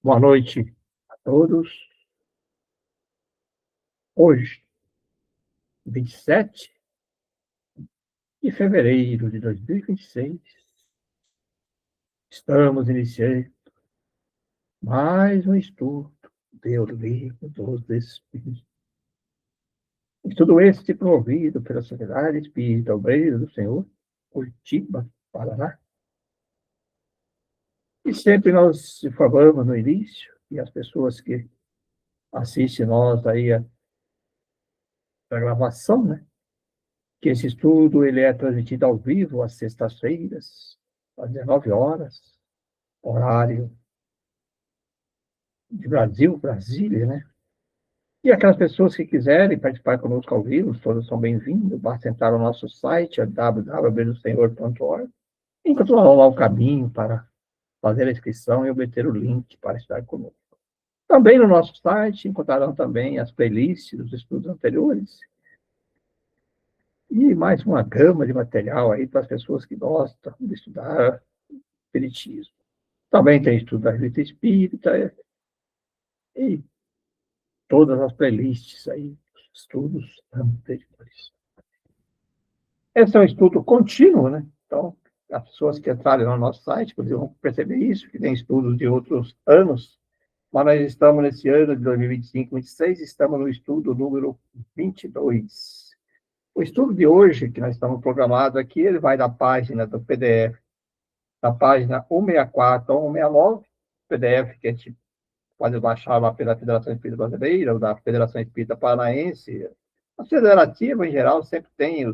Boa noite a todos. Hoje, 27 de fevereiro de 2026, estamos iniciando mais um estudo do Livro dos Espíritos. Estudo este promovido pela Sociedade Espírita Obreira do Senhor, Curitiba, Paraná. E sempre nós informamos no início, e as pessoas que assistem nós aí a gravação, né? Que esse estudo ele é transmitido ao vivo às sextas-feiras, às 19 horas, horário de Brasil, Brasília, né? E aquelas pessoas que quiserem participar conosco ao vivo, todos são bem-vindos. Basta entrar no nosso site, www.senhor.org, e encontrar lá o caminho para fazer a inscrição e obter o link para estar conosco. Também no nosso site encontrarão também as playlists dos estudos anteriores e mais uma gama de material aí para as pessoas que gostam de estudar espiritismo. Também tem estudo da revista espírita e todas as playlists aí, estudos anteriores. Esse é um estudo contínuo, né? Então, as pessoas que entrarem no nosso site vão perceber isso, que tem estudos de outros anos, mas nós estamos nesse ano de 2025, 2026, estamos no estudo número 22. O estudo de hoje, que nós estamos programados aqui, ele vai da página do PDF, da página 164 a 169, PDF que a gente pode baixar lá pela Federação Espírita Brasileira, ou da Federação Espírita Paranaense. A federativa, em geral, sempre tem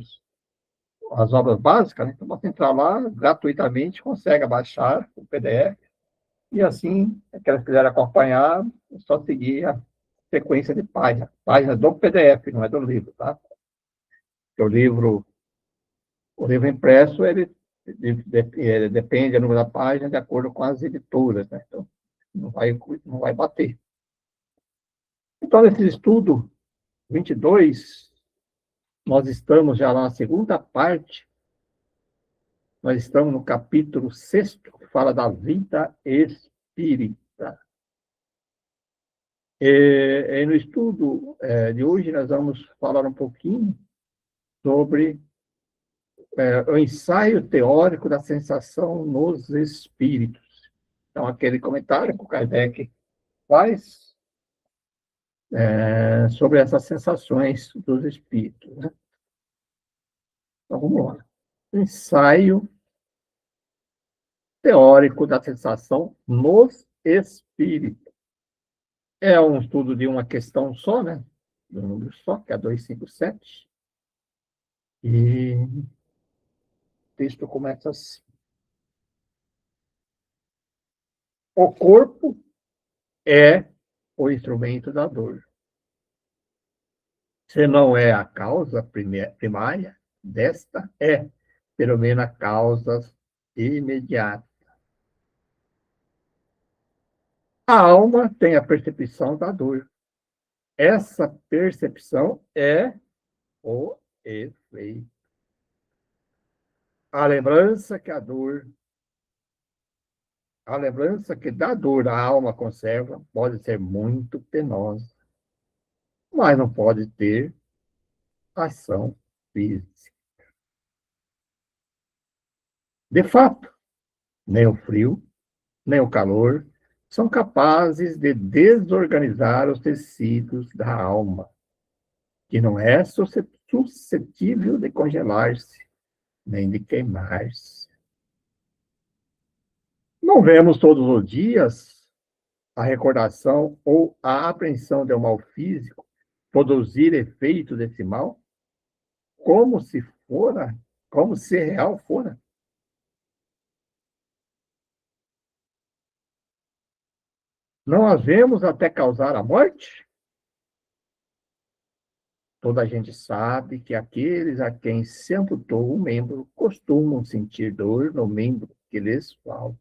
as obras básicas, né? Então, você entrar lá gratuitamente, consegue baixar o PDF, e assim, aqueles que quiserem acompanhar, é só seguir a sequência de página do PDF, não é do livro, tá? Porque o livro impresso, ele depende do número da página de acordo com as editoras, né? Então, não vai bater. Então, nesse estudo 22, nós estamos já lá na segunda parte, nós estamos no capítulo 6º, que fala da vida espírita. E no estudo de hoje, nós vamos falar um pouquinho sobre o ensaio teórico da sensação nos espíritos. Então, aquele comentário que o Kardec faz sobre essas sensações dos espíritos, né? Então, vamos lá. Ensaio teórico da sensação nos espíritos. É um estudo de uma questão só, né? De um número só, que é a 257. E o texto começa assim. O corpo é o instrumento da dor. Se não é a causa primária desta, é, pelo menos, a causa imediata. A alma tem a percepção da dor. Essa percepção é o efeito. A lembrança que da dor a alma conserva pode ser muito penosa, mas não pode ter ação física. De fato, nem o frio, nem o calor são capazes de desorganizar os tecidos da alma, que não é suscetível de congelar-se, nem de queimar-se. Não vemos todos os dias a recordação ou a apreensão de um mal físico produzir efeito desse mal, como se fora, como se real fora. Não as vemos até causar a morte? Toda a gente sabe que aqueles a quem se amputou um membro costumam sentir dor no membro que lhes falta.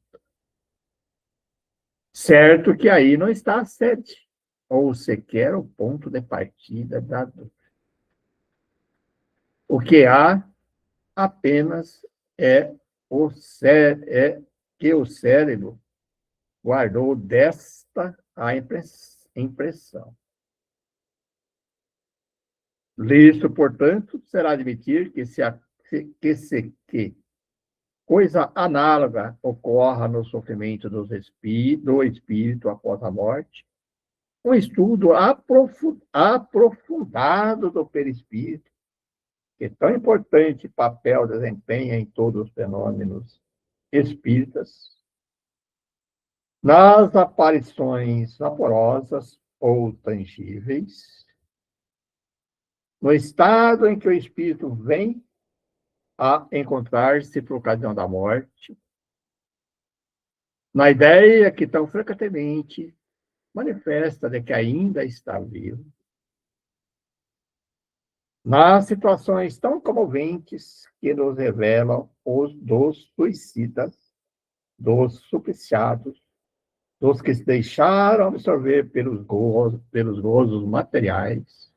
Certo que aí não está a sede, ou sequer o ponto de partida da dor. O que há apenas é que o cérebro guardou desta a impressão. Lícito, portanto, será admitir que coisa análoga ocorra no sofrimento do espírito após a morte, um estudo aprofundado do perispírito, que tão importante papel desempenha em todos os fenômenos espíritas, nas aparições vaporosas ou tangíveis, no estado em que o espírito vem a encontrar-se por ocasião da morte, na ideia que tão frequentemente manifesta de que ainda está vivo, nas situações tão comoventes que nos revelam os dos suicidas, dos supliciados, dos que se deixaram absorver pelos gozos materiais,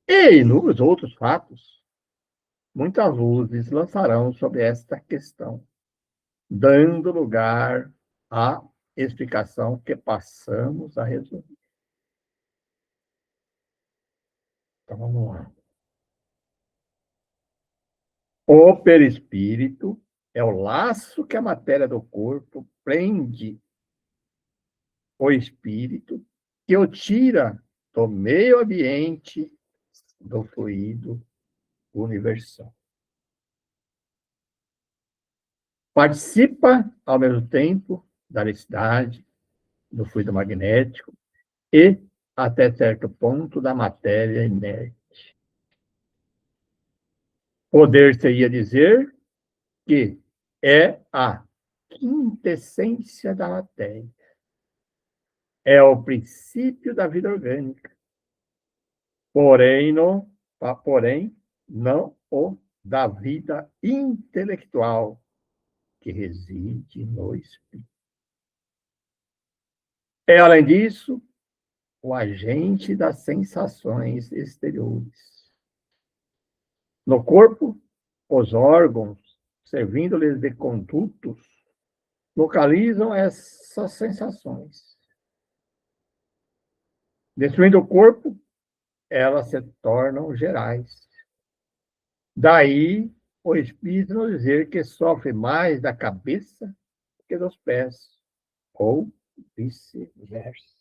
e inúmeros outros fatos, muitas luzes lançarão sobre esta questão, dando lugar à explicação que passamos a resumir. Então, vamos lá. O perispírito é o laço que a matéria do corpo prende o espírito, que o tira do meio ambiente do fluido universal. Participa, ao mesmo tempo, da densidade, do fluido magnético e, até certo ponto, da matéria inerte. Poder-se-ia dizer que é a quintessência da matéria. É o princípio da vida orgânica. Porém, não o da vida intelectual que reside no espírito. É, além disso, o agente das sensações exteriores. No corpo, os órgãos, servindo-lhes de condutos, localizam essas sensações. Destruindo o corpo, elas se tornam gerais. Daí, o espírito nos dizer que sofre mais da cabeça que dos pés, ou vice-versa.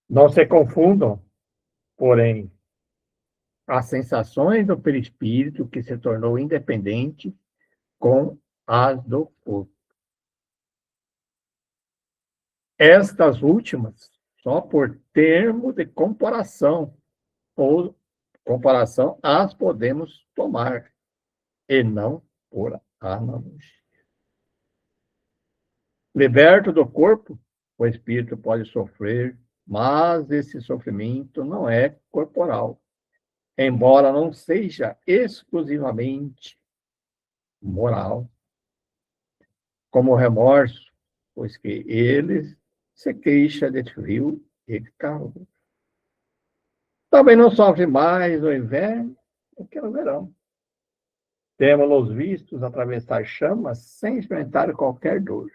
Não se confundam, porém, as sensações do perispírito que se tornou independente com as do corpo. Estas últimas, só por termo de comparação, ou comparação, as podemos tomar, e não por analogia. Liberto do corpo, o espírito pode sofrer, mas esse sofrimento não é corporal, embora não seja exclusivamente moral, como o remorso, pois que ele se queixa de frio e calor. Também não sofre mais no inverno do que no verão. Temos-los vistos atravessar chamas sem experimentar qualquer dor.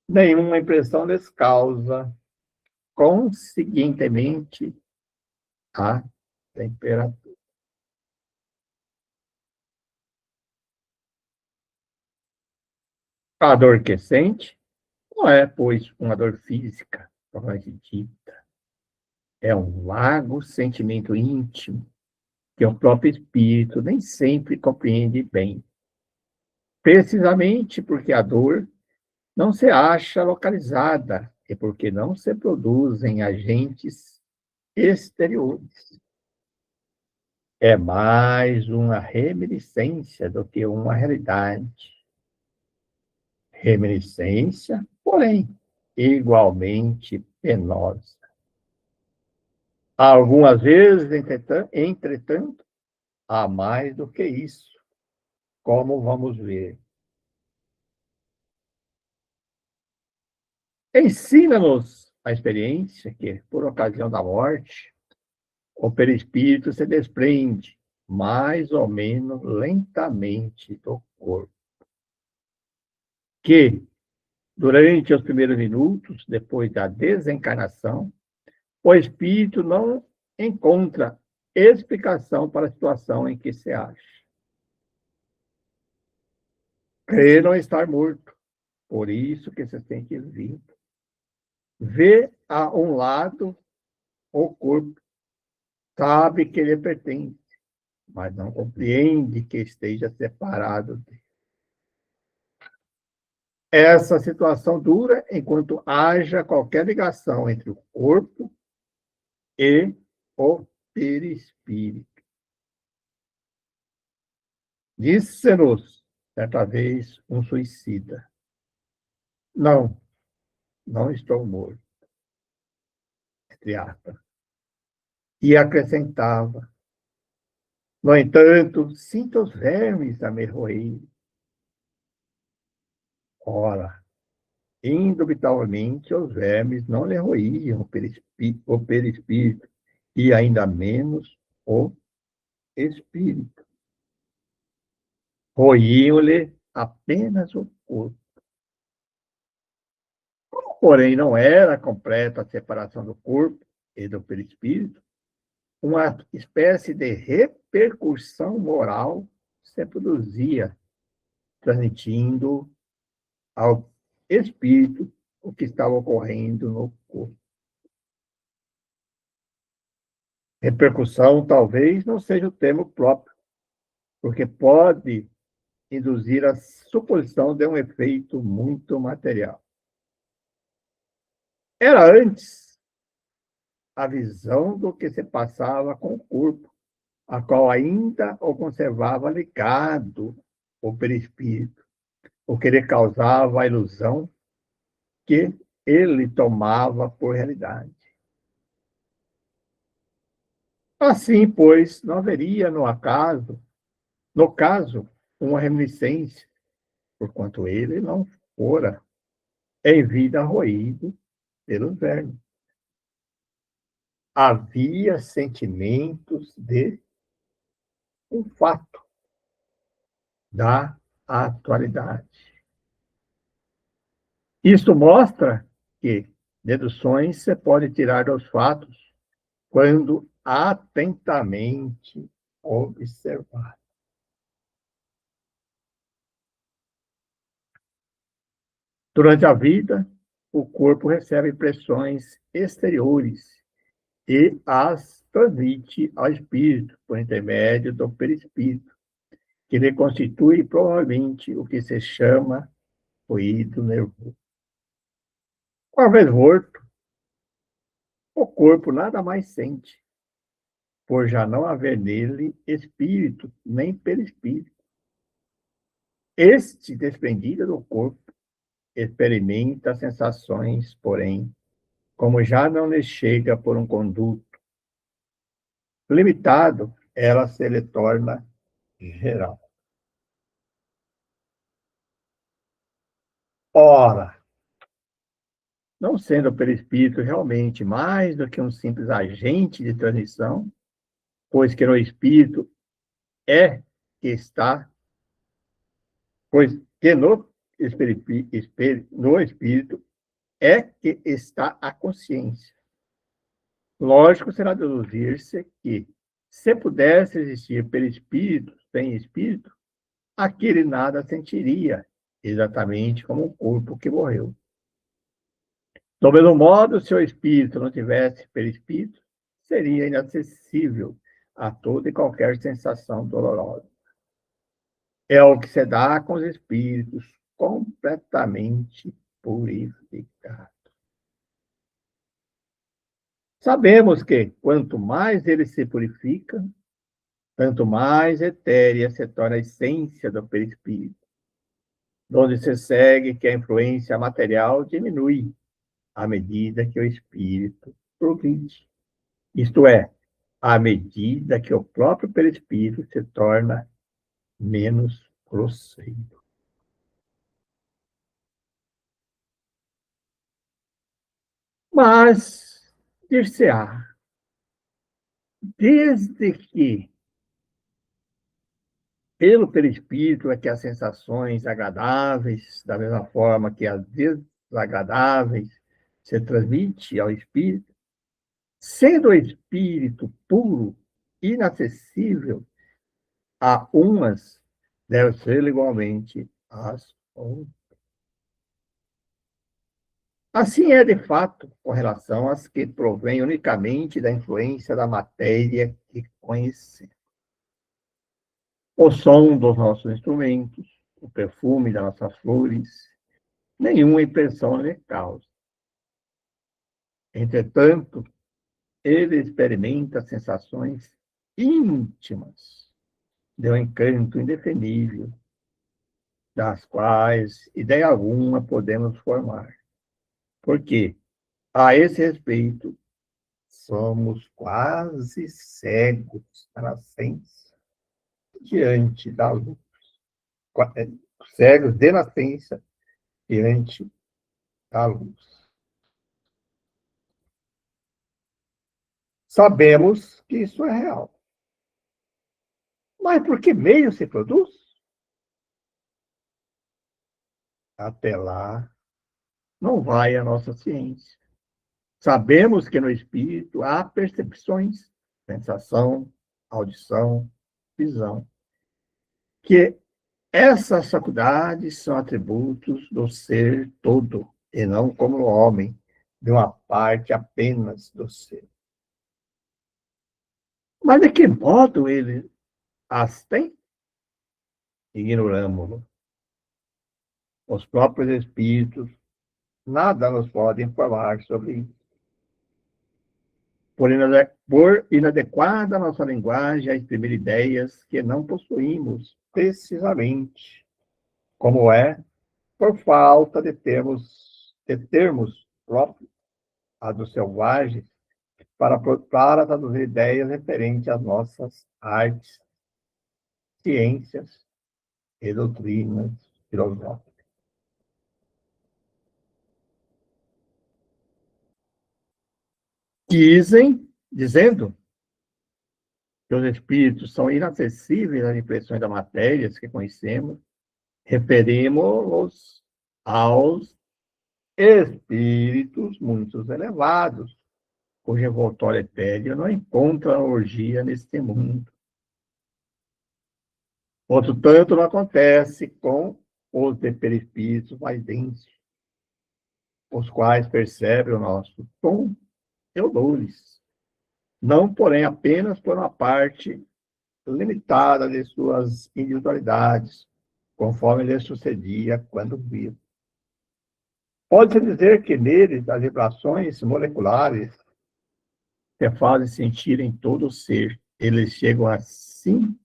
Nenhuma impressão lhes causa, conseguintemente, a temperatura. A dor que sente não é, pois, uma dor física, propriamente dita. É um vago sentimento íntimo que o próprio espírito nem sempre compreende bem. Precisamente porque a dor não se acha localizada e porque não se produzem agentes exteriores. É mais uma reminiscência do que uma realidade. Reminiscência, porém, igualmente penosa. Algumas vezes, entretanto, há mais do que isso, como vamos ver. Ensina-nos a experiência que, por ocasião da morte, o perispírito se desprende mais ou menos lentamente do corpo, que, durante os primeiros minutos, depois da desencarnação, o espírito não encontra explicação para a situação em que se acha. Crê não estar morto, por isso que se sente vivo. Vê a um lado o corpo, sabe que ele pertence, mas não compreende que esteja separado dele. Essa situação dura enquanto haja qualquer ligação entre o corpo e o perispírito. Disse-nos, certa vez, um suicida: Não, não estou morto, entre aspas. E acrescentava: No entanto, sinto os vermes a me roer. Ora, indubitavelmente, os vermes não lhe roíam o perispírito, e ainda menos o espírito. Roíam-lhe apenas o corpo. Porém, não era completa a separação do corpo e do perispírito, uma espécie de repercussão moral se produzia, transmitindo ao espírito o que estava ocorrendo no corpo. Repercussão talvez não seja o termo próprio, porque pode induzir a suposição de um efeito muito material. Era antes a visão do que se passava com o corpo, a qual ainda o conservava ligado ao perispírito, o que lhe causava a ilusão que ele tomava por realidade. Assim, pois, não haveria no caso, uma reminiscência, porquanto ele não fora em vida roído pelos vermes. Havia sentimentos de um fato da atualidade. Isto mostra que deduções se pode tirar dos fatos quando atentamente observar. Durante a vida, o corpo recebe impressões exteriores e as transmite ao espírito por intermédio do perispírito, que lhe constitui provavelmente o que se chama fluido nervoso. Uma vez morto, o corpo nada mais sente, por já não haver nele espírito nem perispírito. Este, desprendido do corpo, experimenta sensações, porém, como já não lhe chega por um conduto limitado, ela se lhe torna geral. Ora, não sendo o perispírito realmente mais do que um simples agente de transmissão, pois que no espírito é que está, pois que no espírito é que está a consciência. Lógico será deduzir-se que, se pudesse existir perispírito sem espírito, aquele nada sentiria, exatamente como o corpo que morreu. Do mesmo modo, se o espírito não tivesse perispírito, seria inacessível a toda e qualquer sensação dolorosa. É o que se dá com os espíritos completamente purificados. Sabemos que, quanto mais ele se purifica, tanto mais etérea se torna a essência do perispírito, onde se segue que a influência material diminui à medida que o espírito progride. Isto é, à medida que o próprio perispírito se torna menos grosseiro. Mas, dir-se-á, desde que Pelo perispírito é que as sensações agradáveis, da mesma forma que as desagradáveis, se transmite ao espírito, sendo o espírito puro, inacessível a umas, deve ser igualmente às outras. Assim é, de fato, com relação às que provêm unicamente da influência da matéria que conhecemos. O som dos nossos instrumentos, o perfume das nossas flores, nenhuma impressão lhe causa. Entretanto, ele experimenta sensações íntimas de um encanto indefinível, das quais ideia alguma podemos formar. Porque, a esse respeito, somos quase cegos na nascença diante da luz. Cegos de nascença diante da luz. Sabemos que isso é real. Mas por que meio se produz? Até lá, não vai a nossa ciência. Sabemos que no espírito há percepções, sensação, audição, visão, que essas faculdades são atributos do ser todo, e não como o homem, de uma parte apenas do ser. Mas de que modo ele as tem? Ignoramos-lo. Os próprios espíritos nada nos podem informar sobre isso. Por inadequada nossa linguagem a exprimir ideias que não possuímos precisamente, como é por falta de termos próprios, a dos selvagens, para traduzir ideias referentes às nossas artes, ciências e doutrinas filosóficas. Dizendo que os espíritos são inacessíveis às impressões da matéria que conhecemos, referimos-nos aos espíritos muito elevados, cujo revoltório etéreo não encontra orgia neste mundo. Outro tanto não acontece com os de perispíritos mais densos, os quais percebem o nosso tom e odores, não, porém, apenas por uma parte limitada de suas individualidades, conforme lhe sucedia quando vivo. Pode-se dizer que neles as vibrações moleculares que fazem sentir em todo o ser, eles chegam assim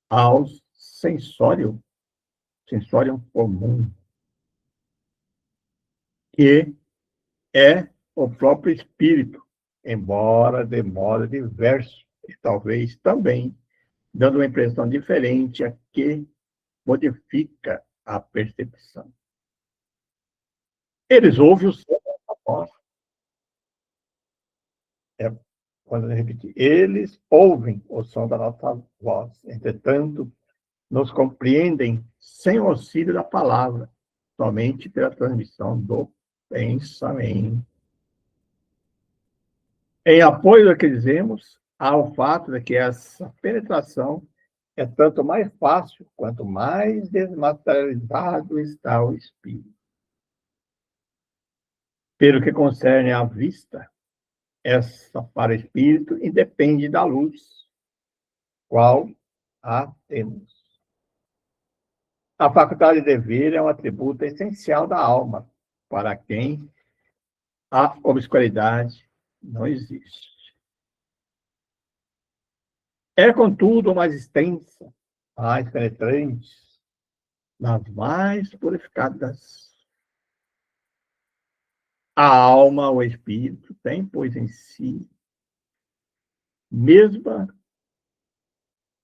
ao sensório comum, que é o próprio espírito, embora de modo diverso, e talvez também dando uma impressão diferente a que modifica a percepção. Eles ouvem o som da nossa voz. Quando eu repetir, eles ouvem o som da nossa voz. Entretanto, nos compreendem sem o auxílio da palavra, somente pela transmissão do pensamento. Em apoio ao que dizemos, há o fato de que essa penetração é tanto mais fácil quanto mais desmaterializado está o espírito. Pelo que concerne à vista, essa para o espírito independe da luz, qual a temos. A faculdade de ver é um atributo essencial da alma, para quem a obscuridade não existe. É, contudo, mais extensa, mais penetrante, nas mais purificadas. A alma, o espírito, tem, pois, em si, mesma.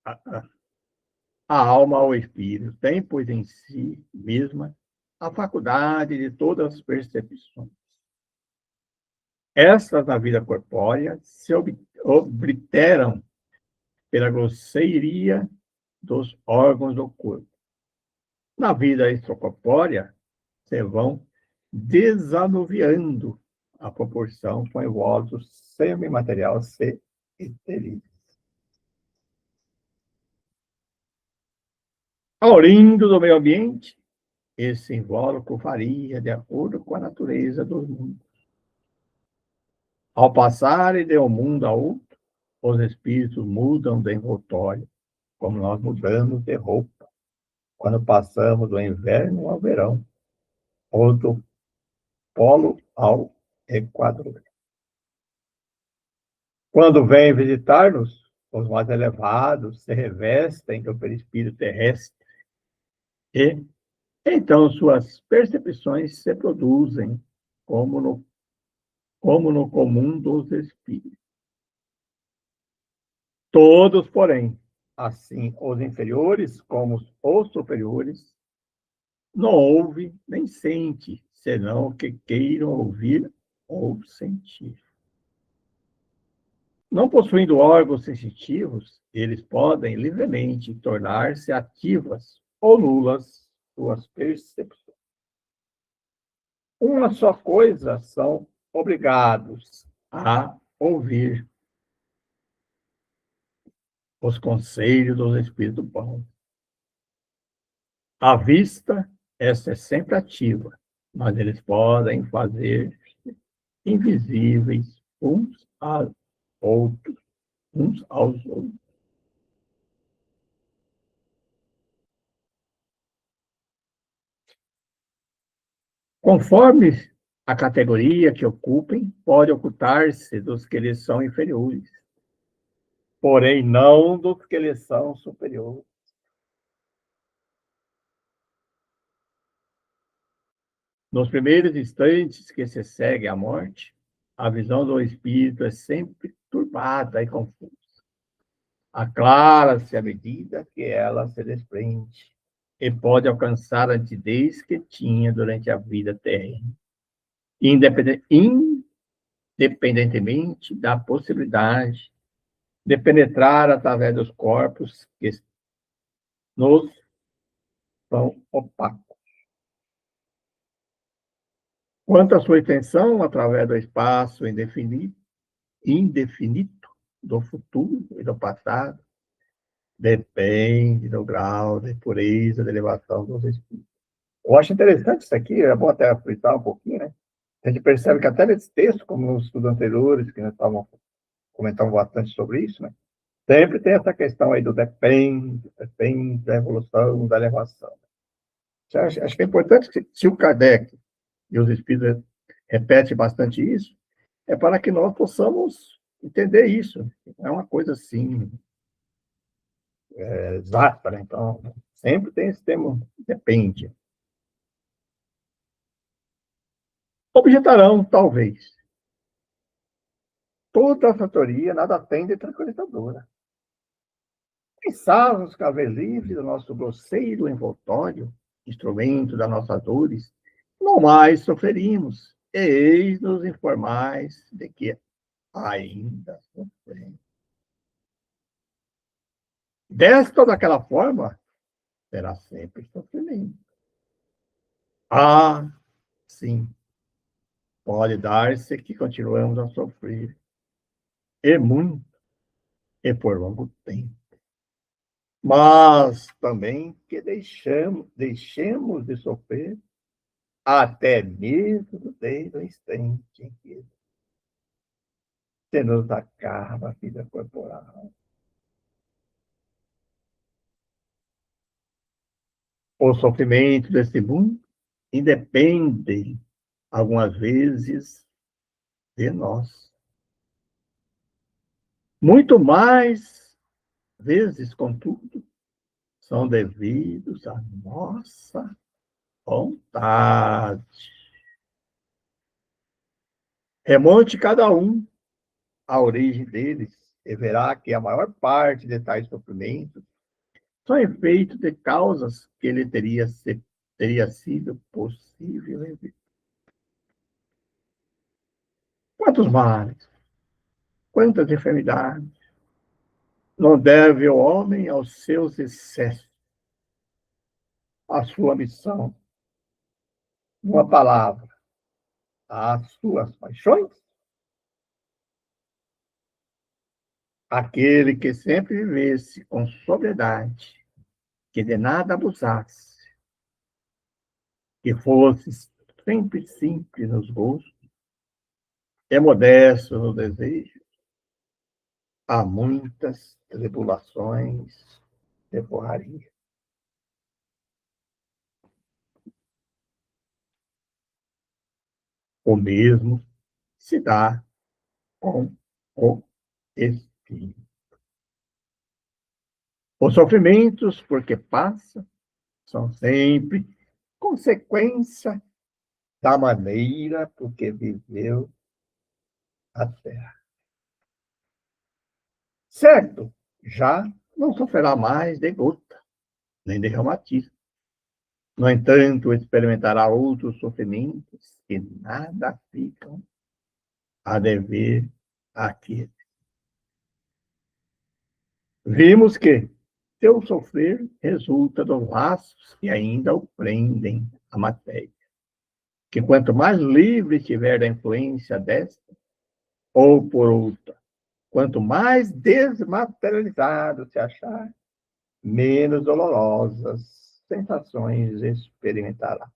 A alma, o espírito, tem, pois, em si mesma, a faculdade de todas as percepções. Estas, na vida corpórea, se obliteram pela grosseria dos órgãos do corpo. Na vida extracorpórea, se vão desanuviando a proporção com invólucro semimaterial se eteriza. Aurindo do meio ambiente, esse invólucro varia de acordo com a natureza do mundo. Ao passarem de um mundo a outro, os espíritos mudam de envoltório, como nós mudamos de roupa, quando passamos do inverno ao verão, ou do polo ao equador. Quando vêm visitar-nos, os mais elevados se revestem do perispírito terrestre e, então, suas percepções se produzem como no comum dos espíritos. Todos, porém, assim os inferiores como os superiores, não ouve nem sente, senão o que queiram ouvir ou sentir. Não possuindo órgãos sensitivos, eles podem livremente tornar-se ativas ou nulas suas percepções. Uma só coisa são obrigados a ouvir: os conselhos dos espíritos bons. A vista, essa é sempre ativa, mas eles podem fazer invisíveis uns aos outros, uns aos outros. Conforme a categoria que ocupem, pode ocultar-se dos que lhes são inferiores, porém não dos que lhes são superiores. Nos primeiros instantes que se segue à morte, a visão do espírito é sempre turbada e confusa. Aclara-se à medida que ela se desprende e pode alcançar a nitidez que tinha durante a vida terrena, independentemente da possibilidade de penetrar através dos corpos que nos são opacos. Quanto à sua extensão através do espaço indefinido do futuro e do passado, depende do grau de pureza, de elevação dos espíritos. Eu acho interessante isso aqui, é bom até fritar um pouquinho, né? A gente percebe que até nesse texto, como nos estudos anteriores, que nós estavam comentando bastante sobre isso, né? Sempre tem essa questão aí do depende da evolução, da elevação. Acho que é importante que, se o Kardec e os espíritos repetem bastante isso, é para que nós possamos entender isso. Não é uma coisa assim, exata, né? Então, sempre tem esse termo, depende. Objetarão, talvez. Toda essa teoria nada tem de tranquilizadora. Pensávamos que haver livre do nosso grosseiro envoltório, instrumento das nossas dores, não mais sofreríamos. E eis-nos informais de que ainda sofremos. Desta ou daquela forma, será sempre sofrimento. Ah, sim, pode dar-se que continuamos a sofrer, e muito, e por longo tempo. Mas também que deixemos de sofrer até mesmo desde o instante em que se nos acaba a vida corporal. O sofrimento desse mundo independe, algumas vezes, de nós. Muito mais vezes, contudo, são devidos à nossa vontade. Remonte cada um à origem deles e verá que a maior parte de tais sofrimentos são efeitos de causas que ele teria sido possível evitar. Quantos males, quantas enfermidades, Não deve o homem aos seus excessos, à sua missão, uma palavra, às suas paixões? Aquele que sempre vivesse com sobriedade, que de nada abusasse, que fosse sempre simples nos gostos, é modesto no desejo, há muitas tribulações de forraria. O mesmo se dá com o espírito. Os sofrimentos, porque passa, são sempre consequência da maneira por que viveu a terra. Certo, já não sofrerá mais de gota, nem de reumatismo. No entanto, experimentará outros sofrimentos que nada ficam a dever àquele. Vimos que seu sofrer resulta dos laços que ainda o prendem à matéria. Que quanto mais livre estiver da influência desta, ou por outra, quanto mais desmaterializado se achar, menos dolorosas sensações experimentará.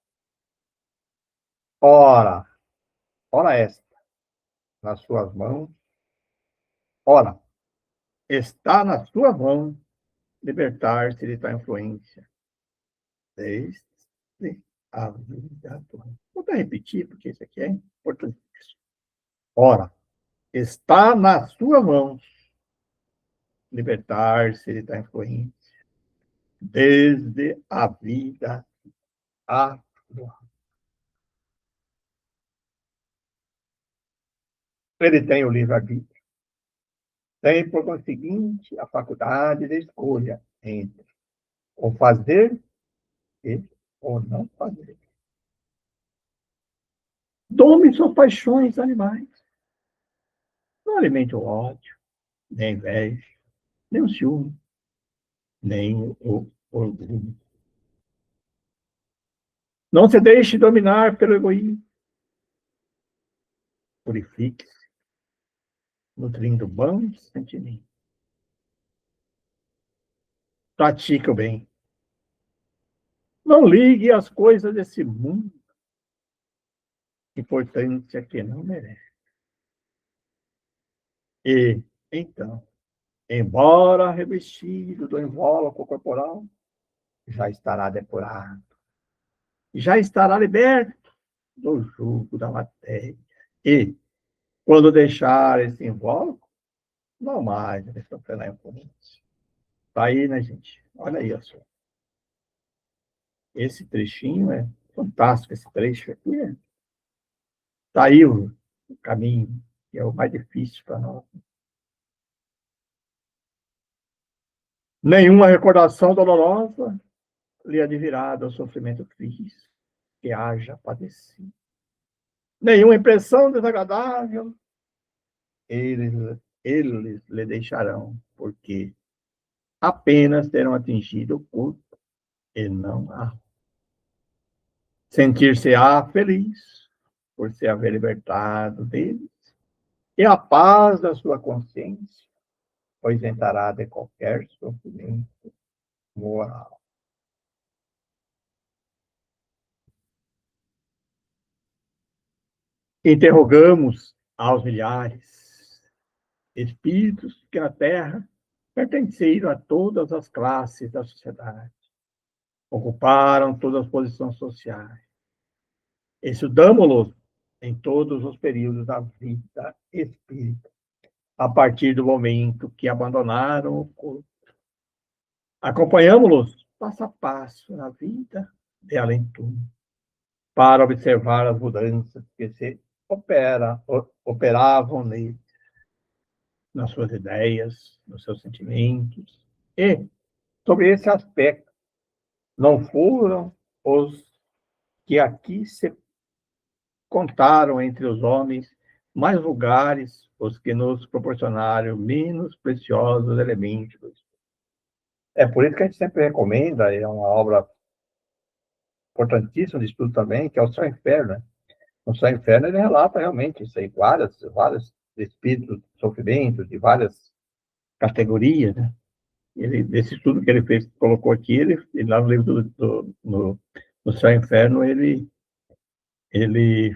Ora, ora esta, nas suas mãos, ora, está na sua mão libertar-se de tal influência, desde a vida atual. Vou até repetir, porque isso aqui é importante. Ora, está nas suas mãos libertar-se de tal influência, desde a vida atual. Ele tem o livre-arbítrio. Tem, por conseguinte, a faculdade de escolha entre o fazer e o não fazer. Dome suas paixões animais. Não alimente o ódio, nem a inveja, nem o ciúme, nem o orgulho. Não se deixe dominar pelo egoísmo. Purifique-se, nutrindo bons sentimentos. Pratique o bem. Não ligue às coisas desse mundo, importância que não merece. E, então, embora revestido do invólucro corporal, já estará depurado, já estará liberto do jugo da matéria. E, quando deixar esse invólucro, não mais vai sofrer influência. Tá aí, né, gente? Olha aí, só. Esse trechinho é fantástico, esse trecho aqui. Tá aí o caminho, que é o mais difícil para nós. Nenhuma recordação dolorosa lhe advirá do sofrimento físico que haja padecido. Nenhuma impressão desagradável eles lhe deixarão, porque apenas terão atingido o corpo e não a alma. Sentir-se-á feliz por se haver libertado deles, e a paz da sua consciência o isentará de qualquer sofrimento moral. Interrogamos aos milhares espíritos que na Terra pertenceram a todas as classes da sociedade, ocuparam todas as posições sociais. Estudamos-los em todos os períodos da vida espírita, a partir do momento que abandonaram o corpo. Acompanhamos-los passo a passo na vida de além-túmulo, para observar as mudanças que se operavam neles, nas suas ideias, nos seus sentimentos. E, sobre esse aspecto, não foram os que aqui se contaram entre os homens mais vulgares, os que nos proporcionaram menos preciosos elementos. É por isso que a gente sempre recomenda, é uma obra importantíssima de estudo também, que é o Céu e Inferno, né? O Céu e Inferno, ele relata realmente isso aí, vários espíritos de sofrimento, de várias categorias, né? Esse estudo que ele fez, colocou aqui, ele lá no livro no Céu e Inferno, ele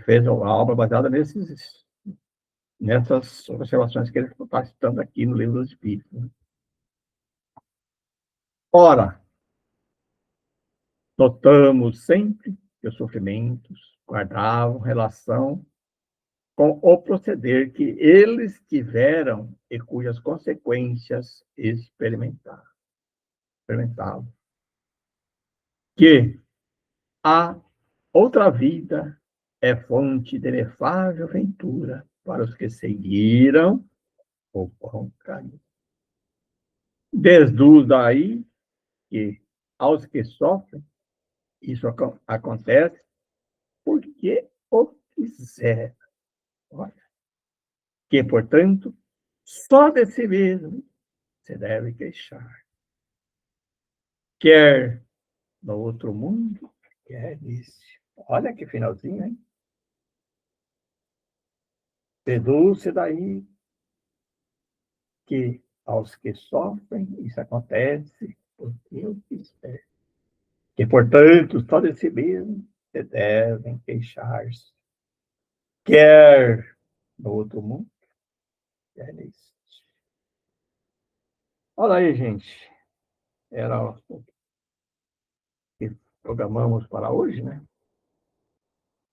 fez uma obra baseada nessas observações que ele está citando aqui no livro dos Espíritos. Né? Ora, notamos sempre que os sofrimentos guardavam relação com o proceder que eles tiveram e cujas consequências experimentavam. Que a outra vida é fonte de inefável ventura para os que seguiram o bom caminho. Deduz daí que aos que sofrem, isso acontece porque o quiseram. Olha, que, portanto, só de si mesmo se deve queixar. Quer no outro mundo, quer nesse. Olha que finalzinho, hein? Deduz-se daí que aos que sofrem, isso acontece porque eu quiser. Que, portanto, só de si mesmo se devem queixar-se. Quer no outro mundo, quer nesse. Olha aí, gente. Era o que programamos para hoje, né?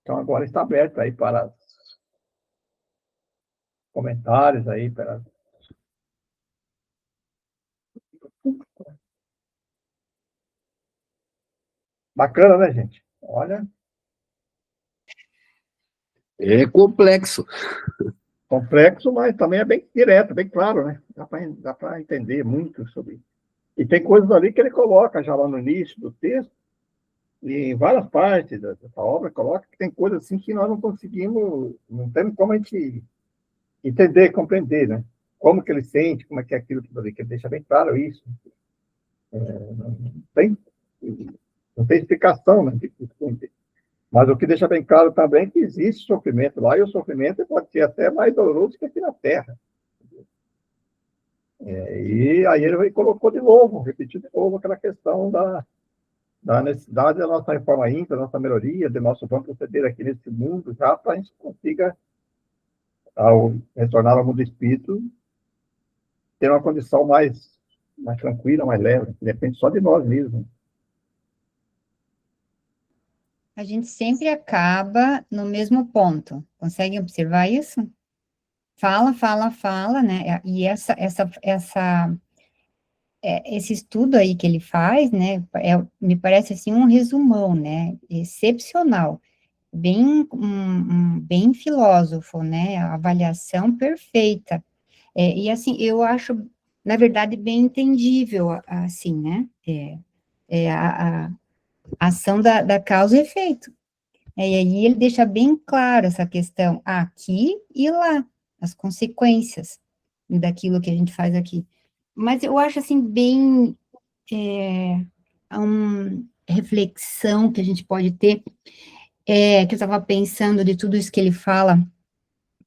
Então, agora está aberto aí para comentários aí, para... Bacana, né, gente? Olha. É complexo. Complexo, mas também é bem direto, bem claro, né? Dá para entender muito sobre isso. E tem coisas ali que ele coloca já lá no início do texto, e em várias partes dessa obra coloca que tem coisas assim que nós não conseguimos, não temos como a gente entender, compreender, né? Como que ele sente, como é que é aquilo tudo ali, que ele deixa bem claro isso. Não tem, não tem explicação, né? Mas o que deixa bem claro também é que existe sofrimento lá, e o sofrimento pode ser até mais doloroso que aqui na Terra. E aí ele colocou de novo, repetiu de novo aquela questão da necessidade da nossa reforma íntima, da nossa melhoria, do nosso bom proceder aqui nesse mundo, já para a gente consiga, ao retornar ao mundo espírito, ter uma condição mais tranquila, mais leve, depende só de nós mesmos. A gente sempre acaba no mesmo ponto. Conseguem observar isso? Fala, né? E esse estudo aí que ele faz, né? Me parece assim um resumão, né? Excepcional, bem filósofo, né? A avaliação perfeita. E assim, eu acho, na verdade, bem entendível, assim, né? A ação da causa e efeito. E aí ele deixa bem claro essa questão aqui e lá, as consequências daquilo que a gente faz aqui. Mas eu acho, assim, bem uma reflexão que a gente pode ter, que eu estava pensando de tudo isso que ele fala,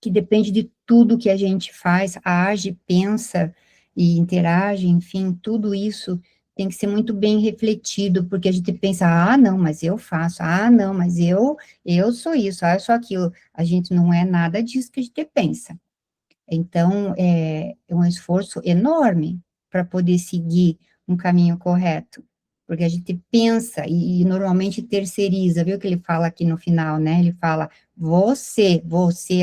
que depende de tudo que a gente faz, age, pensa e interage, enfim, tudo isso tem que ser muito bem refletido, porque a gente pensa, não, mas eu faço, não, mas eu sou isso, eu sou aquilo. A gente não é nada disso que a gente pensa. Então, é um esforço enorme para poder seguir um caminho correto, porque a gente pensa e normalmente terceiriza, viu que ele fala aqui no final, né? Ele fala, você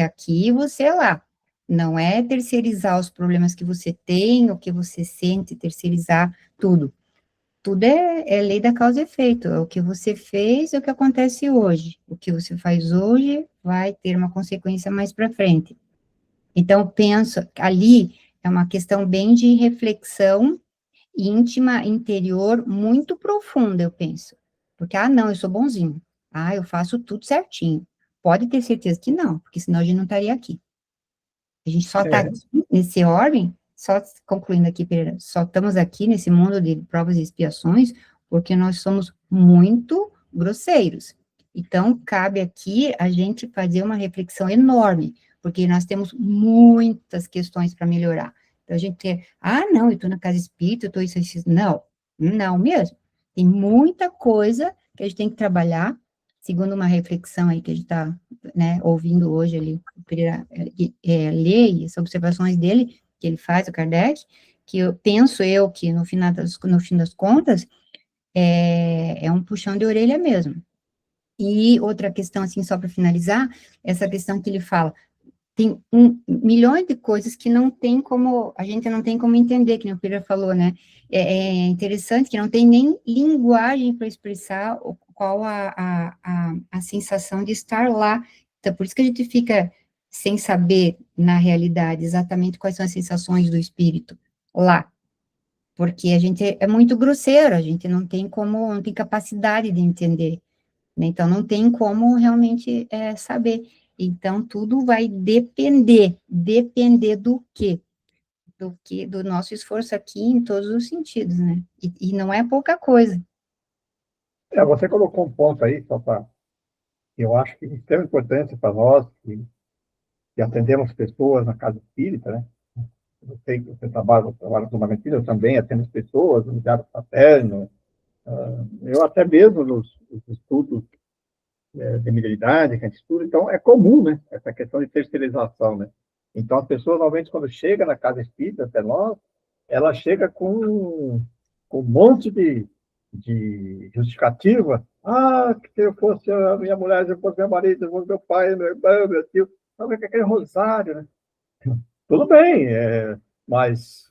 aqui e você lá. Não é terceirizar os problemas que você tem, o que você sente, terceirizar tudo. Tudo é lei da causa e efeito, é o que você fez, é o que acontece hoje. O que você faz hoje vai ter uma consequência mais para frente. Então, penso, ali é uma questão bem de reflexão íntima, interior, muito profunda, eu penso. Porque, não, eu sou bonzinho. Eu faço tudo certinho. Pode ter certeza que não, porque senão a gente não estaria aqui. A gente só está É. aqui nesse ordem, só concluindo aqui, Pereira, só estamos aqui nesse mundo de provas e expiações porque nós somos muito grosseiros. Então, cabe aqui a gente fazer uma reflexão enorme, porque nós temos muitas questões para melhorar. Então, a gente tem, não, eu estou na casa espírita, eu estou isso. Não, não mesmo. Tem muita coisa que a gente tem que trabalhar, segundo uma reflexão aí que a gente está, né, ouvindo hoje ali, o Pereira ler as observações dele, que ele faz, o Kardec, que eu penso que no fim das contas, é um puxão de orelha mesmo. E outra questão, assim, só para finalizar, essa questão que ele fala, tem milhões de coisas que não tem como, a gente não tem como entender, que o Pereira falou, né? É interessante que não tem nem linguagem para expressar qual a sensação de estar lá. Então, por isso que a gente fica sem saber, na realidade, exatamente quais são as sensações do espírito lá. Porque a gente é muito grosseiro, a gente não tem capacidade de entender, né? Então, não tem como realmente saber. Então, tudo vai depender do quê? Do nosso esforço aqui em todos os sentidos, né? E não é pouca coisa. Você colocou um ponto aí, só para. Eu acho que de extrema importância para nós, que atendemos pessoas na casa espírita, né? Eu sei que você trabalha no Magnetismo, eu também atendo as pessoas, no diário fraterno. Eu até mesmo nos estudos de mediunidade que a gente estuda, então é comum, né? Essa questão de terceirização, né? Então, as pessoas, normalmente, quando chegam na casa espírita, até nós, ela chega com um monte de justificativa. Que se eu fosse a minha mulher, se eu fosse meu marido, se eu fosse meu pai, meu irmão, meu tio. Sabe que é aquele rosário, né? Tudo bem, mas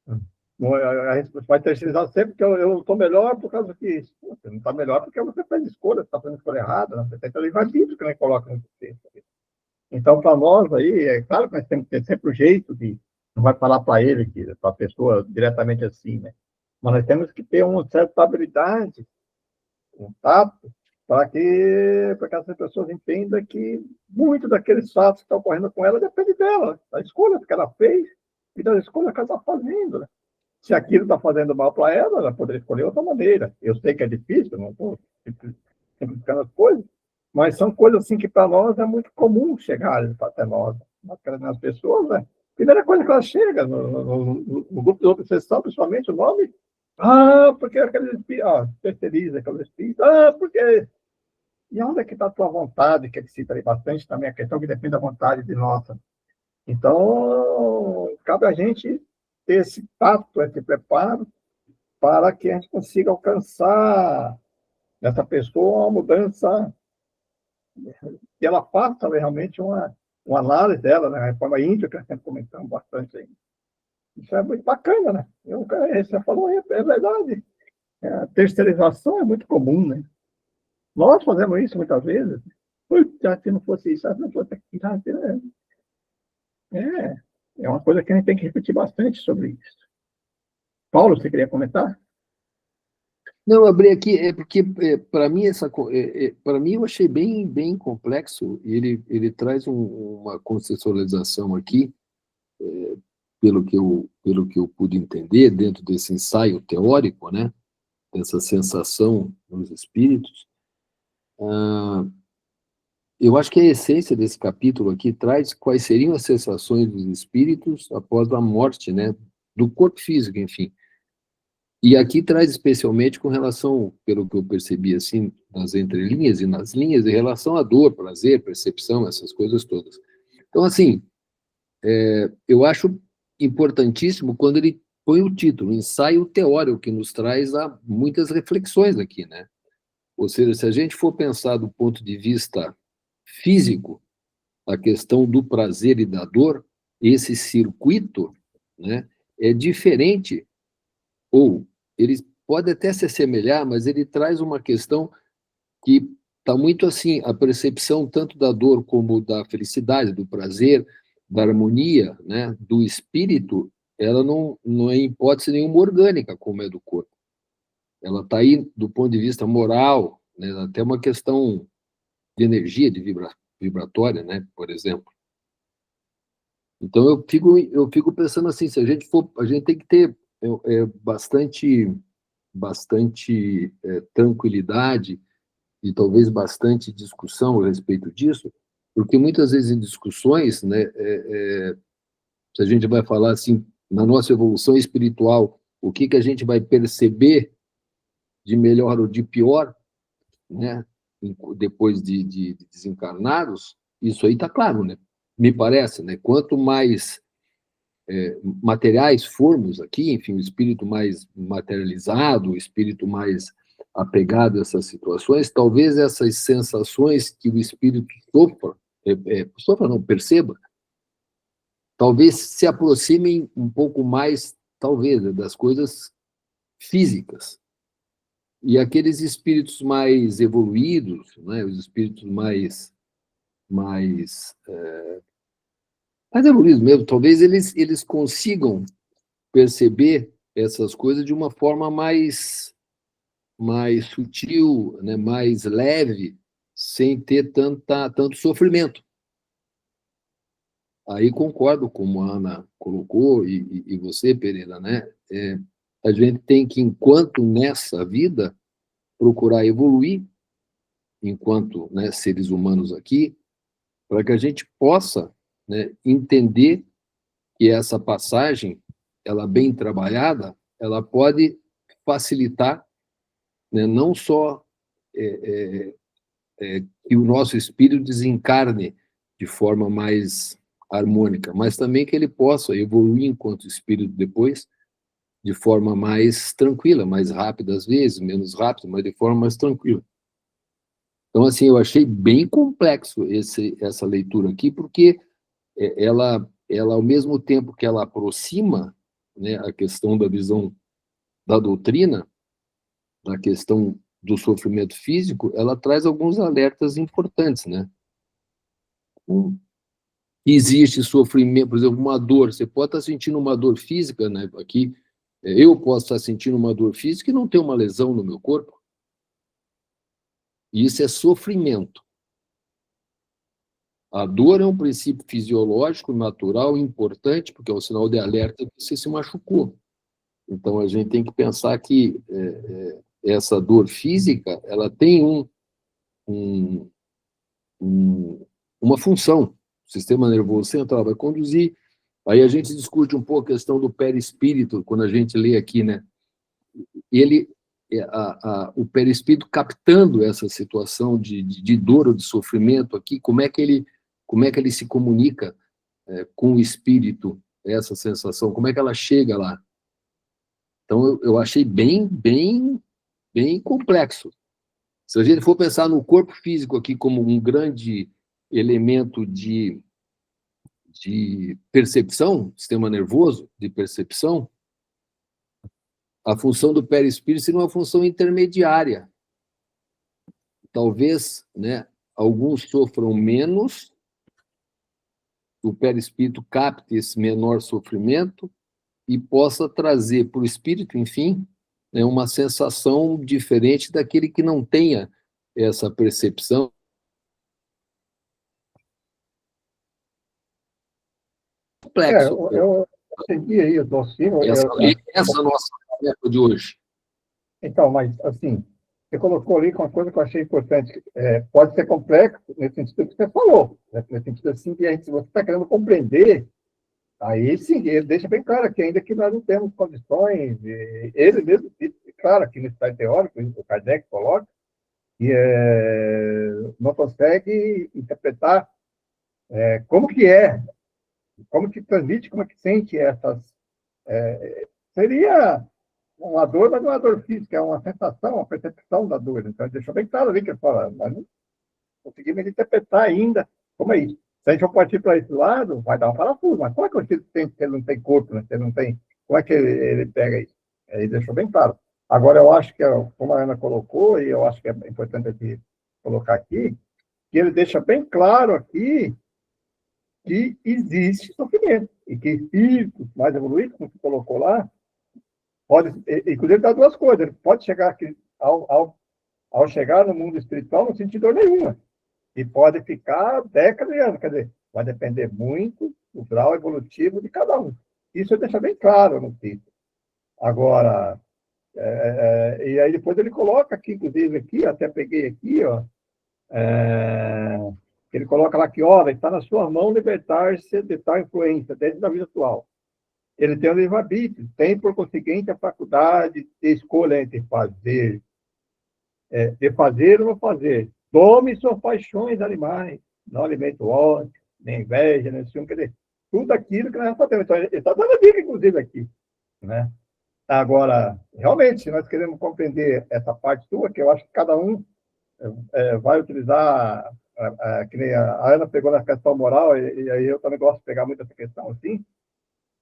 a gente vai terceirizar sempre que eu estou melhor por causa que você não está melhor porque você faz escolha, você está fazendo escolha errada, né? Você tem que livre arbítrio que nem coloca no texto. Então, para nós aí, é claro que nós temos que ter sempre o jeito de, não vai falar para ele, para a pessoa diretamente assim, né? Mas nós temos que ter uma certa habilidade, um tato, para que essas pessoas entendam que muito daqueles fatos que estão ocorrendo com ela depende dela, da escolha que ela fez e da escolha que ela está fazendo, né? Se aquilo está fazendo mal para ela, ela poderia escolher outra maneira. Eu sei que é difícil, não estou simplificando as coisas, mas são coisas assim que para nós é muito comum chegar até nós, nas pessoas, né? Primeira coisa que ela chega no grupo de outra sessão, principalmente o nome, porque aquele espírito, terceiriza aquele espírito, porque... E onde é que está a tua vontade, que ele cita aí bastante também, a questão que depende da vontade de nossa. Então, cabe a gente ter esse tato, esse preparo, para que a gente consiga alcançar nessa pessoa uma mudança, que ela faça realmente uma análise dela, né? A reforma índia, que nós sempre comentamos bastante aí. Isso é muito bacana, né? Você falou, é verdade. A terceirização é muito comum, né? Nós fazemos isso muitas vezes. Se não fosse isso, se não fosse aquilo. É uma coisa que a gente tem que refletir bastante sobre isso. Paulo, você queria comentar? Não, eu abri aqui, porque para mim para mim eu achei bem complexo. Ele traz uma conceitualização aqui, pelo que eu pude entender dentro desse ensaio teórico, né, dessa sensação nos espíritos. Eu acho que a essência desse capítulo aqui traz quais seriam as sensações dos espíritos após a morte, né, do corpo físico, enfim. E aqui traz especialmente com relação, pelo que eu percebi, assim, nas entrelinhas e nas linhas, em relação à dor, prazer, percepção, essas coisas todas. Então, assim, eu acho importantíssimo quando ele põe o título, ensaio teórico, que nos traz muitas reflexões aqui, né? Ou seja, se a gente for pensar do ponto de vista físico, a questão do prazer e da dor, esse circuito, né, é diferente, ou ele pode até se assemelhar, mas ele traz uma questão que está muito assim, a percepção tanto da dor como da felicidade, do prazer, da harmonia, né, do espírito, ela não é em hipótese nenhuma orgânica, como é do corpo. Ela está aí do ponto de vista moral, né, até uma questão de energia, de vibratória, né, por exemplo. Então, eu fico pensando assim, se a gente tem que ter bastante tranquilidade e talvez bastante discussão a respeito disso, porque muitas vezes em discussões, né, se a gente vai falar assim, na nossa evolução espiritual, o que a gente vai perceber de melhor ou de pior, né, depois de desencarnados, isso aí está claro, né? Me parece, né? Quanto mais materiais formos aqui, enfim, o espírito mais materializado, o espírito mais apegado a essas situações, talvez essas sensações que o espírito sofra não, perceba, talvez se aproximem um pouco mais, talvez, das coisas físicas. E aqueles espíritos mais evoluídos, né, os espíritos mais evoluídos mesmo, talvez eles consigam perceber essas coisas de uma forma mais sutil, né, mais leve, sem ter tanto sofrimento. Aí concordo como a Ana colocou, e você, Pereira, né? A gente tem que, enquanto nessa vida, procurar evoluir, enquanto, né, seres humanos aqui, para que a gente possa, né, entender que essa passagem, ela bem trabalhada, ela pode facilitar, né, não só que o nosso espírito desencarne de forma mais harmônica, mas também que ele possa evoluir enquanto espírito depois, de forma mais tranquila, mais rápida às vezes, menos rápida, mas de forma mais tranquila. Então, assim, eu achei bem complexo essa leitura aqui, porque ela, ao mesmo tempo que ela aproxima, né, a questão da visão da doutrina, a questão do sofrimento físico, ela traz alguns alertas importantes, né? Existe sofrimento, por exemplo, uma dor, você pode estar sentindo uma dor física, né? Aqui, eu posso estar sentindo uma dor física e não ter uma lesão no meu corpo. E isso é sofrimento. A dor é um princípio fisiológico, natural, importante, porque é um sinal de alerta que você se machucou. Então, a gente tem que pensar que essa dor física, ela tem uma função. O sistema nervoso central vai conduzir. Aí a gente discute um pouco a questão do perispírito, quando a gente lê aqui, né? Ele, o perispírito captando essa situação de dor ou de sofrimento aqui, como é que ele se comunica com o espírito, essa sensação, como é que ela chega lá? Então, eu achei bem complexo. Se a gente for pensar no corpo físico aqui como um grande elemento de percepção, sistema nervoso de percepção, a função do perispírito seria uma função intermediária. Talvez, né, alguns sofram menos, o perispírito capte esse menor sofrimento e possa trazer para o espírito, enfim, né, uma sensação diferente daquele que não tenha essa percepção. Complexo. Eu segui aí o docinho. Essa nossa tarefa de hoje. Então, mas, assim, você colocou ali com uma coisa que eu achei importante. Pode ser complexo, nesse sentido que você falou. Né? Nesse sentido, assim, que se você está querendo compreender, aí sim, ele deixa bem claro que ainda que nós não temos condições, ele mesmo disse, claro, aqui no estágio teórico, o Kardec coloca, que não consegue interpretar como que é, como que transmite, como que sente essas... seria uma dor, mas não é uma dor física, é uma sensação, uma percepção da dor. Então, ele deixou bem claro ali que ele fala, mas não conseguimos interpretar ainda como é isso. Se a gente for partir para esse lado, vai dar um parafuso. Mas como é que o espírito tem, se ele não tem corpo, né? Se ele não tem... Como é que ele pega isso? Ele deixou bem claro. Agora, eu acho que, como a Ana colocou, e eu acho que é importante aqui colocar aqui, que ele deixa bem claro aqui que existe sofrimento. E que espíritos mais evoluídos, como você colocou lá, pode, inclusive, dar duas coisas. Ele pode chegar aqui, ao chegar no mundo espiritual, não sentir dor nenhuma. E pode ficar décadas de anos. Quer dizer, vai depender muito o grau evolutivo de cada um. Isso deixa bem claro no texto. Agora, e aí depois ele coloca aqui, inclusive aqui, até peguei aqui, ó, ele coloca lá que, ora, está na sua mão libertar-se de tal influência dentro da vida atual. Ele tem o livre-arbítrio, tem, por conseguinte, a faculdade de escolha entre fazer, de fazer ou não fazer. Tome suas paixões animais, não alimenta o ódio, nem inveja, nem ciúme, quer dizer, tudo aquilo que nós sabemos. Então, ele está dando a dica, inclusive, aqui, né? Agora, realmente, se nós queremos compreender essa parte sua, que eu acho que cada um vai utilizar, que nem a Ana pegou na questão moral, e aí eu também gosto de pegar muito essa questão assim,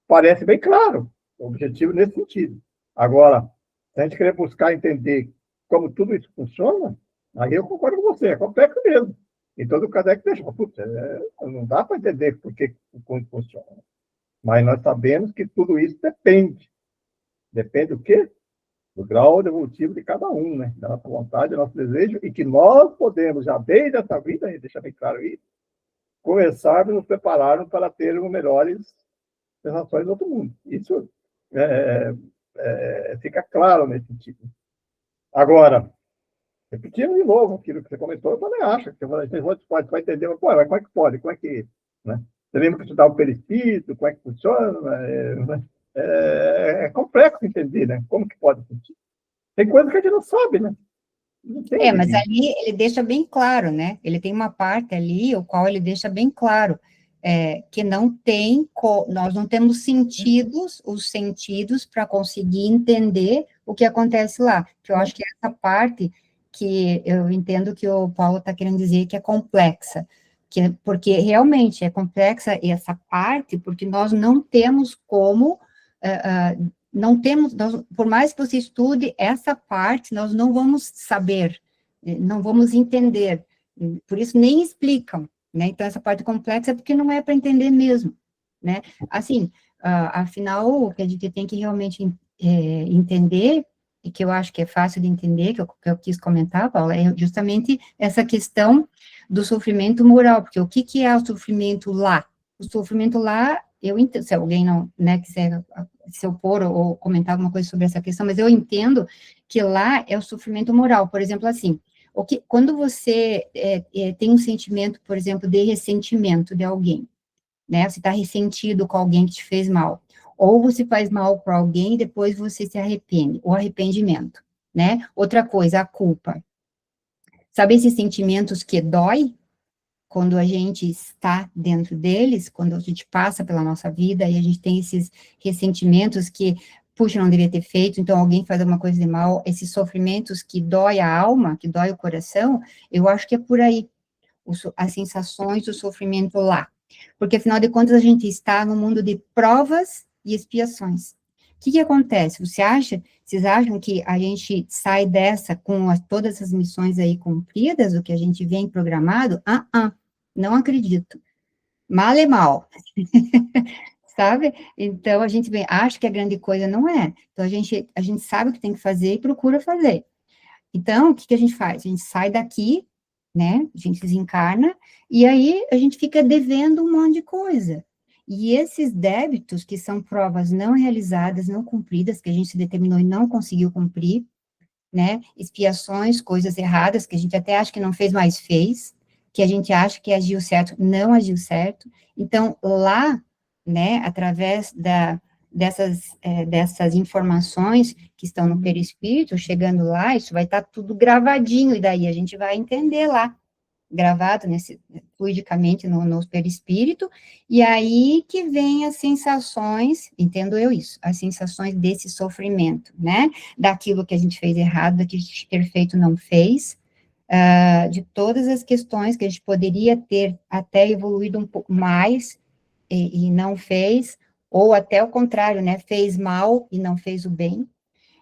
parece bem claro o objetivo nesse sentido. Agora, se a gente querer buscar entender como tudo isso funciona, aí eu concordo com você, é complexo mesmo. E todo Kardec deixou, putz, não dá para entender como funciona. Mas nós sabemos que tudo isso depende. Depende do quê? Do grau evolutivo de cada um, né? Da nossa vontade, do nosso desejo, e que nós podemos, já desde essa vida, deixar bem claro isso, começarmos nos prepararmos para termos melhores sensações do outro mundo. Isso fica claro nesse sentido. Agora, repetindo de novo aquilo que você comentou, eu também acho que você vai entender, mas, pô, mas como é que pode? Como é que... Né? Você lembra que estudar o perispírito, como é que funciona? É complexo entender, né? Como que pode funcionar? Tem coisa que a gente não sabe, né? Não tem Mas ali ele deixa bem claro, né? Ele tem uma parte ali, o qual ele deixa bem claro, que não tem, nós não temos os sentidos para conseguir entender o que acontece lá. Que eu acho que é essa parte que eu entendo que o Paulo está querendo dizer que é complexa, porque realmente é complexa essa parte, porque nós não temos como não temos, por mais que você estude essa parte, nós não vamos saber, não vamos entender, por isso nem explicam, né? Então, essa parte complexa é porque não é para entender mesmo, né? Assim, afinal, o que a gente tem que realmente entender, e que eu acho que é fácil de entender, que eu quis comentar, Paula, é justamente essa questão do sofrimento moral, porque o que é o sofrimento lá? O sofrimento lá, eu entendo, se alguém não, né, quiser se opor ou comentar alguma coisa sobre essa questão, mas eu entendo que lá é o sofrimento moral. Por exemplo, assim, quando você tem um sentimento, por exemplo, de ressentimento de alguém, né? Você está ressentido com alguém que te fez mal, ou você faz mal para alguém e depois você se arrepende, o arrependimento, né? Outra coisa, a culpa. Sabe esses sentimentos que dói? Quando a gente está dentro deles, quando a gente passa pela nossa vida e a gente tem esses ressentimentos que, puxa, não deveria ter feito, então alguém faz alguma coisa de mal, esses sofrimentos que dói a alma, que dói o coração, eu acho que é por aí, as sensações do sofrimento lá. Porque, afinal de contas, a gente está no mundo de provas e expiações. O que acontece? Vocês acham que a gente sai dessa com todas as missões aí cumpridas, o que a gente vem programado? Não acredito. Mal é mal. Sabe? Então, a gente acha que a grande coisa não é. Então, a gente sabe o que tem que fazer e procura fazer. Então, o que a gente faz? A gente sai daqui, né? A gente desencarna, e aí a gente fica devendo um monte de coisa. E esses débitos, que são provas não realizadas, não cumpridas, que a gente se determinou e não conseguiu cumprir, né? Expiações, coisas erradas, que a gente até acha que não fez, mas fez, que a gente acha que agiu certo, não agiu certo. Então, lá, né, através dessas informações que estão no perispírito, chegando lá, isso vai estar tudo gravadinho, e daí a gente vai entender lá, gravado fluidicamente no perispírito, e aí que vem as sensações, entendo eu isso, as sensações desse sofrimento, né, daquilo que a gente fez errado, daquilo que a gente ter feito não fez, de todas as questões que a gente poderia ter até evoluído um pouco mais, e não fez, ou até o contrário, né, fez mal e não fez o bem.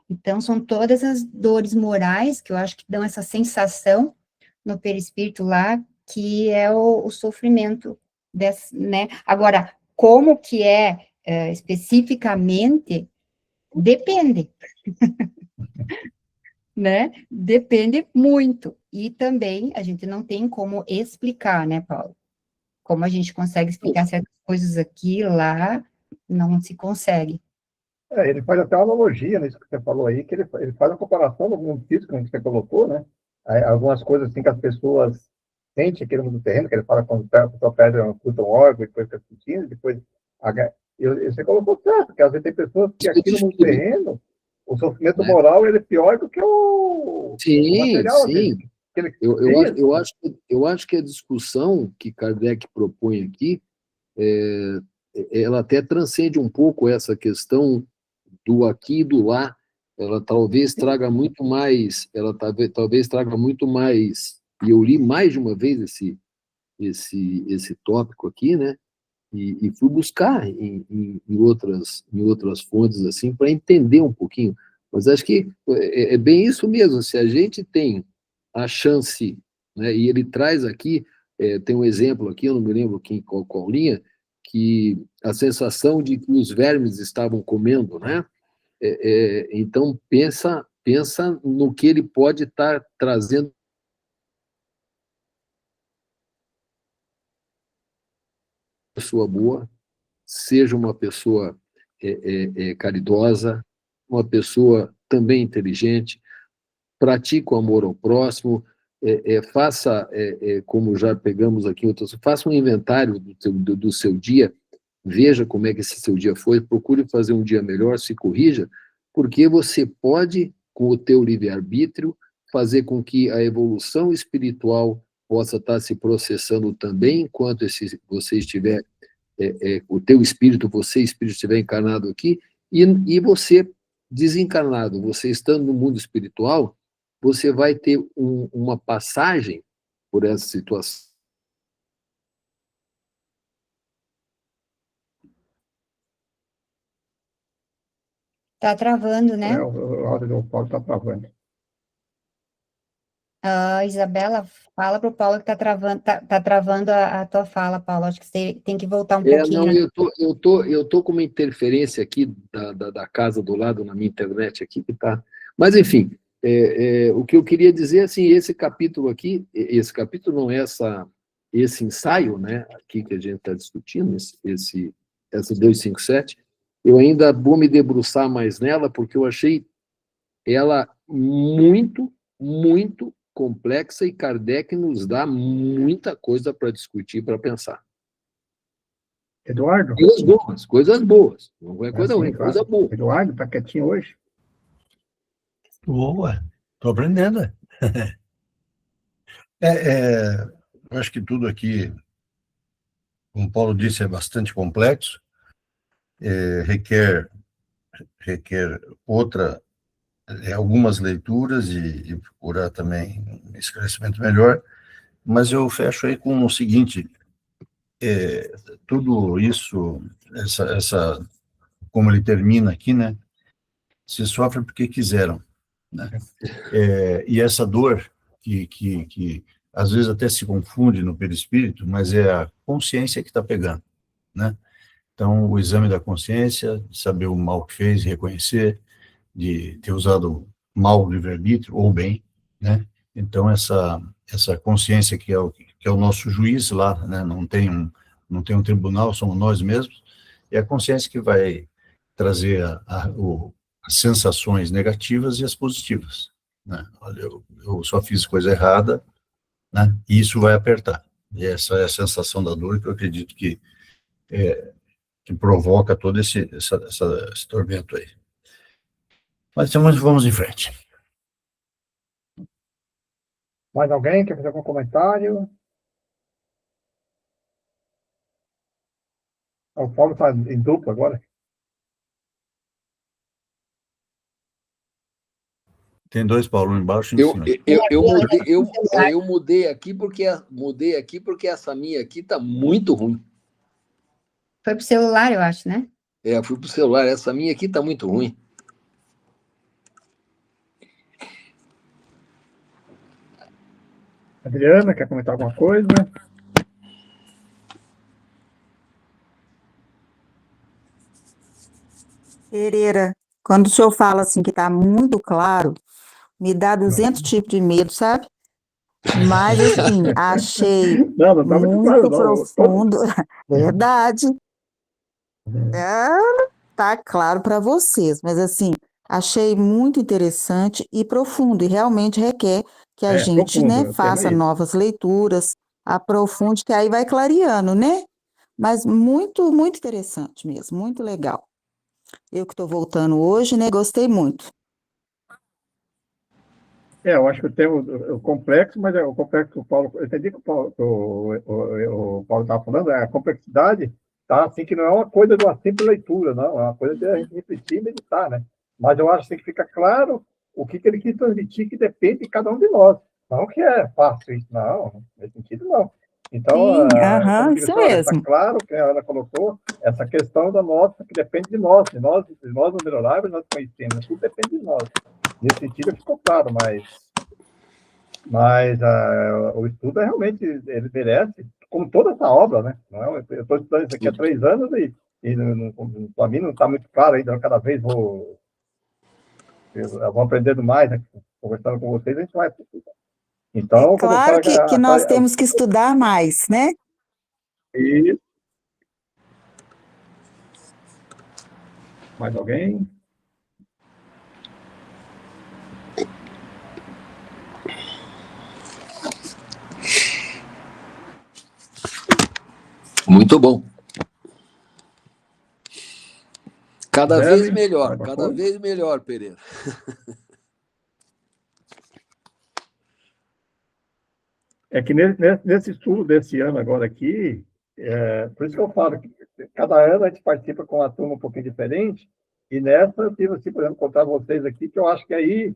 Então, são todas as dores morais que eu acho que dão essa sensação no perispírito lá, que é o sofrimento, né? Agora, como que especificamente, depende, né? Depende muito. E também a gente não tem como explicar, né, Paulo? como a gente consegue explicar certas coisas aqui, lá não se consegue. Ele faz até uma analogia nisso que você falou aí, que ele faz a comparação do mundo físico que você colocou, né? Algumas coisas assim que as pessoas sentem aqui no mundo terreno, que ele fala quando a pessoa perde um órgão, depois fica sentindo, depois... Você colocou certo, porque às vezes tem pessoas que aqui no mundo terreno, o sofrimento moral ele é pior do que o material sim. Eu acho que a discussão que Kardec propõe aqui, ela até transcende um pouco essa questão do aqui e do lá. Ela talvez traga muito mais, e eu li mais de uma vez esse tópico aqui, né? E fui buscar em outras fontes assim para entender um pouquinho. Mas acho que é bem isso mesmo. Se a gente tem a chance, né, e ele traz aqui, tem um exemplo aqui, eu não me lembro qual linha, que a sensação de que os vermes estavam comendo, né? Então pensa no que ele pode estar trazendo. Pessoa boa, seja uma pessoa caridosa, uma pessoa também inteligente, pratique o amor ao próximo, faça, como já pegamos aqui, faça um inventário do seu dia, veja como é que esse seu dia foi, procure fazer um dia melhor, se corrija, porque você pode, com o teu livre-arbítrio, fazer com que a evolução espiritual possa estar se processando também, enquanto você estiver, o teu espírito, estiver encarnado aqui, e você desencarnado, você estando no mundo espiritual, você vai ter uma passagem por essa situação. Tá travando, né? O áudio do Paulo está travando. Isabela, fala para o Paulo que tá travando a tua fala, Paulo. Acho que você tem que voltar um pouquinho. Não, eu tô com uma interferência aqui da casa do lado na minha internet aqui que tá. Mas enfim, o que eu queria dizer assim, esse capítulo não é esse ensaio, né, aqui que a gente está discutindo, essa 257, eu ainda vou me debruçar mais nela porque eu achei ela muito, muito complexa e Kardec nos dá muita coisa para discutir, para pensar. Eduardo? Coisas boas. Não é coisa ruim, claro. coisa boa. Eduardo, está quietinho hoje? Boa, estou aprendendo. Eu acho que tudo aqui, como o Paulo disse, é bastante complexo, requer algumas leituras e procurar também um esclarecimento melhor, mas eu fecho aí com o seguinte, tudo isso, como ele termina aqui, né, se sofre porque quiseram, né? E essa dor que às vezes até se confunde no perispírito, mas é a consciência que está pegando, né? Então, o exame da consciência, de saber o mal que fez, reconhecer, de ter usado mal o livre-arbítrio ou bem, né? Então, essa consciência que é o nosso juiz lá, né? Não tem um tribunal, somos nós mesmos, é a consciência que vai trazer as sensações negativas e as positivas, né? Olha, eu só fiz coisa errada, né? E isso vai apertar. E essa é a sensação da dor que eu acredito que provoca todo esse tormento aí. Mas vamos em frente. Mais alguém quer fazer algum comentário? O Paulo está em duplo agora. Tem dois Paulo embaixo e em cima. Eu mudei aqui porque essa minha aqui está muito ruim. Foi pro celular, eu acho, né? Fui pro celular. Essa minha aqui está muito ruim. Adriana, quer comentar alguma coisa? Pereira, quando o senhor fala assim que está muito claro, me dá 200 tipos de medo, sabe? Mas, assim, achei Não, não está muito claro, muito não. profundo. Verdade. Tá claro para vocês, mas, assim, achei muito interessante e profundo, e realmente requer que a É gente, profundo, né, o tema faça é esse. novas leituras, aprofunde, que aí vai clareando, né? Mas muito, muito interessante mesmo, muito legal. Eu que estou voltando hoje, né, gostei muito. Eu acho que o tema é o complexo, mas é o complexo que o Paulo. Eu entendi que o Paulo estava falando, é a complexidade, tá? Assim, que não é uma coisa de uma simples leitura, não, é uma coisa de a gente refletir e meditar, né? Mas eu acho que fica claro o que ele quis transmitir, que depende de cada um de nós. Não que é fácil isso, não, nesse sentido, não. Então, Sim, quando aham, digo isso assim, olha, está mesmo. claro que a Ana colocou essa questão da nossa, que depende de nós não melhorarmos, nós conhecemos, tudo depende de nós. Nesse sentido, ficou claro, mas o estudo realmente ele merece, como toda essa obra, né? Não é, eu estou estudando isso aqui há 3 anos e para mim não está muito claro ainda. Cada vez eu vou aprendendo mais, né? Conversando com vocês, a gente vai. É Então, quando eu claro falo que nós temos que estudar mais, né? e mais alguém? Muito bom. Cada vez Quiserem, melhor, alguma cada coisa? vez melhor, Pereira. É que nesse estudo desse ano agora aqui, por isso que eu falo que cada ano a gente participa com uma turma um pouquinho diferente, e nessa eu tive, assim, por exemplo, contar vocês aqui, que eu acho que aí,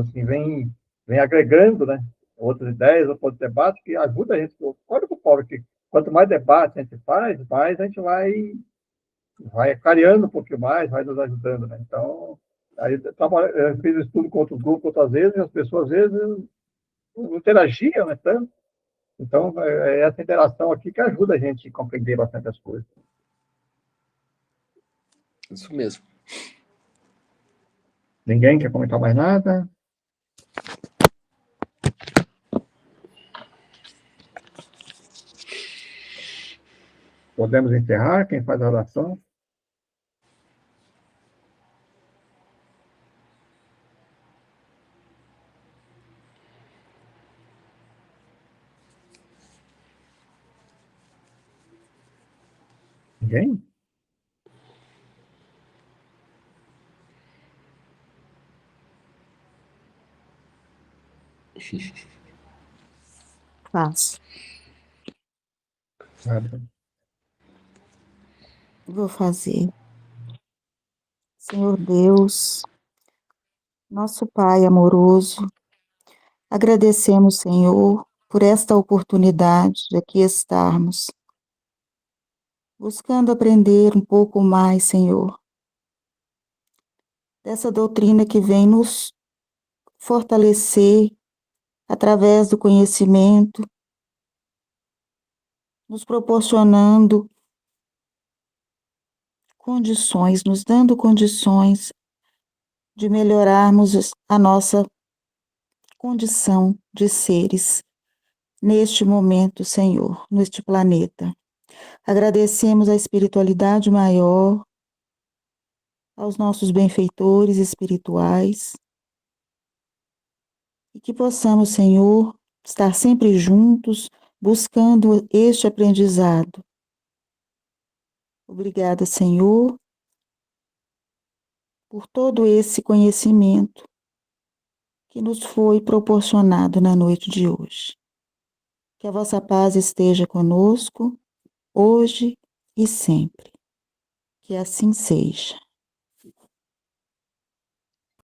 assim, vem agregando, né, outras ideias, outros debates, que ajuda a gente. Olha para o Paulo, que quanto mais debate a gente faz, mais a gente vai clareando um pouquinho mais, vai nos ajudando, né? Então, aí eu fiz estudo com outro grupo outras vezes, e as pessoas às vezes não interagiam, né, tanto. Então, é essa interação aqui que ajuda a gente a compreender bastante as coisas. Isso mesmo. Ninguém quer comentar mais nada? Podemos encerrar? Quem faz a oração? Ninguém? Faço. Nada. Vou fazer. Senhor Deus, nosso Pai amoroso, agradecemos, Senhor, por esta oportunidade de aqui estarmos, buscando aprender um pouco mais, Senhor, dessa doutrina que vem nos fortalecer através do conhecimento, nos proporcionando condições, nos dando condições de melhorarmos a nossa condição de seres neste momento, Senhor, neste planeta. Agradecemos a espiritualidade maior, aos nossos benfeitores espirituais, e que possamos, Senhor, estar sempre juntos, buscando este aprendizado. Obrigada, Senhor, por todo esse conhecimento que nos foi proporcionado na noite de hoje. Que a vossa paz esteja conosco, hoje e sempre. Que assim seja.